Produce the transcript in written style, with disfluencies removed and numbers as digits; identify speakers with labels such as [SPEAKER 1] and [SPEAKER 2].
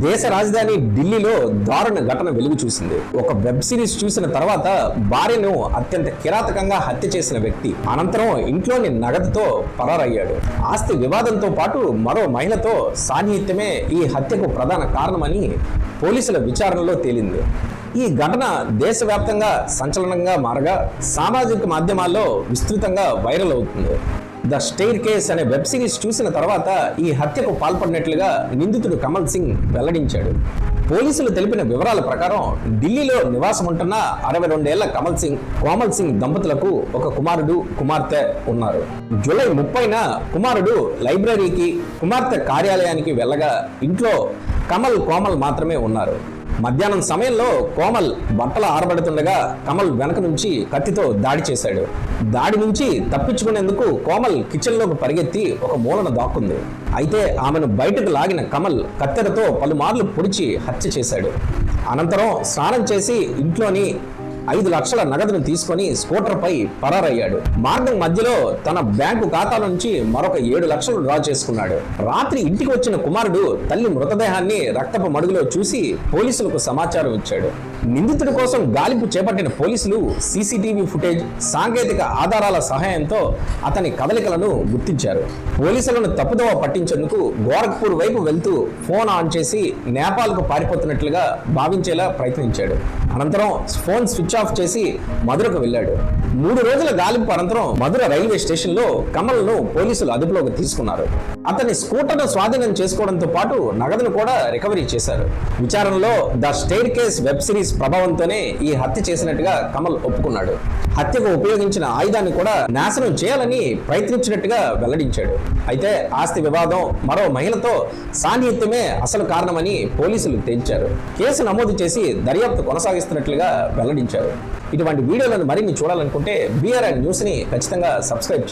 [SPEAKER 1] దేశ రాజధాని ఢిల్లీలో దారుణ ఘటన వెలుగు చూసింది. ఒక వెబ్ సిరీస్ చూసిన తర్వాత భార్యను అత్యంత కిరాతకంగా హత్య చేసిన వ్యక్తి అనంతరం ఇంట్లోని నగదుతో పరారయ్యాడు. ఆస్తి వివాదంతో పాటు మరో మహిళతో సాన్నిహిత్యమే ఈ హత్యకు ప్రధాన కారణమని పోలీసుల విచారణలో తేలింది. ఈ ఘటన దేశవ్యాప్తంగా సంచలనంగా మారగా సామాజిక మాధ్యమాల్లో విస్తృతంగా వైరల్ అవుతుంది. ద స్టెయిర్ కేస్ అనే వెబ్ సిరీస్ చూసిన తర్వాత ఈ హత్యకు పాల్పడినట్లుగా నిందితుడు కమల్ సింగ్ వెల్లడించాడు. పోలీసులు తెలిపిన వివరాల ప్రకారం ఢిల్లీలో నివాసం ఉంటున్న 62 ఏళ్ల కోమల్ సింగ్ దంపతులకు ఒక కుమారుడు, కుమార్తె ఉన్నారు. జూలై 30న కుమారుడు లైబ్రరీకి, కుమార్తె కార్యాలయానికి వెళ్ళగా ఇంట్లో కోమల్ మాత్రమే ఉన్నారు. మధ్యాహ్నం సమయంలో కోమల్ బట్టలు ఆరబడుతుండగా కమల్ వెనక నుంచి కత్తితో దాడి చేశాడు. దాడి నుంచి తప్పించుకునేందుకు కోమల్ కిచెన్లోకి పరిగెత్తి ఒక మూలన దాక్కుంది. అయితే ఆమెను బయటకు లాగిన కమల్ కత్తెరతో పలుమార్లు పొడిచి హత్య చేశాడు. అనంతరం స్నానం చేసి ఇంట్లోని 5 లక్షల నగదును తీసుకొని స్కూటర్పై పరారయ్యాడు. మార్గం మధ్యలో తన బ్యాంకు ఖాతా నుంచి మరొక 7 లక్షలు డ్రా చేసుకున్నాడు. రాత్రి ఇంటికి వచ్చిన కుమారుడు తల్లి మృతదేహాన్ని రక్తపు మడుగులో చూసి పోలీసులకు సమాచారం ఇచ్చాడు. నిందితుడి కోసం గాలింపు చేపట్టిన పోలీసులు సీసీటీవీ ఫుటేజ్, సాంకేతిక ఆధారాల సహాయంతో అతని కదలికలను గుర్తించారు. పోలీసులను తప్పుదోవ పట్టించేందుకు గోరఖ్పూర్ వైపు వెళ్తూ ఫోన్ ఆన్ చేసి నేపాల్కు పారిపోతున్నట్లుగా భావించేలా ప్రయత్నించాడు. అనంతరం ఫోన్ స్విచ్ ఆఫ్ చేసి మధురకు వెళ్ళాడు. 3 రోజుల గాలింపు అనంతరం మధుర రైల్వే స్టేషన్లో కమల్ను పోలీసులు అదుపులోకి తీసుకున్నారు. అతని స్కూటర్ను స్వాధీనం చేసుకోవడంతో పాటు నగదును కూడా రికవరీ చేశారు. విచారణలో the staircase web series ప్రభావంతోనే ఈ హత్య చేసినట్టుగా కమల్ ఒప్పుకున్నాడు. హత్యకు ఉపయోగించిన ఆయుధాన్ని కూడా నాశనం చేయాలని ప్రయత్నించినట్టుగా వెల్లడించాడు. అయితే ఆస్తి వివాదం, మరో మహిళతో సాన్నిహిత్యమే అసలు కారణమని పోలీసులు తేల్చారు. కేసు నమోదు చేసి దర్యాప్తు కొనసాగిస్తున్నట్లుగా వెల్లడించారు. ఇటువంటి వీడియోలను మరిన్ని చూడాలనుకుంటే BRN న్యూస్ని ఖచ్చితంగా సబ్స్క్రైబ్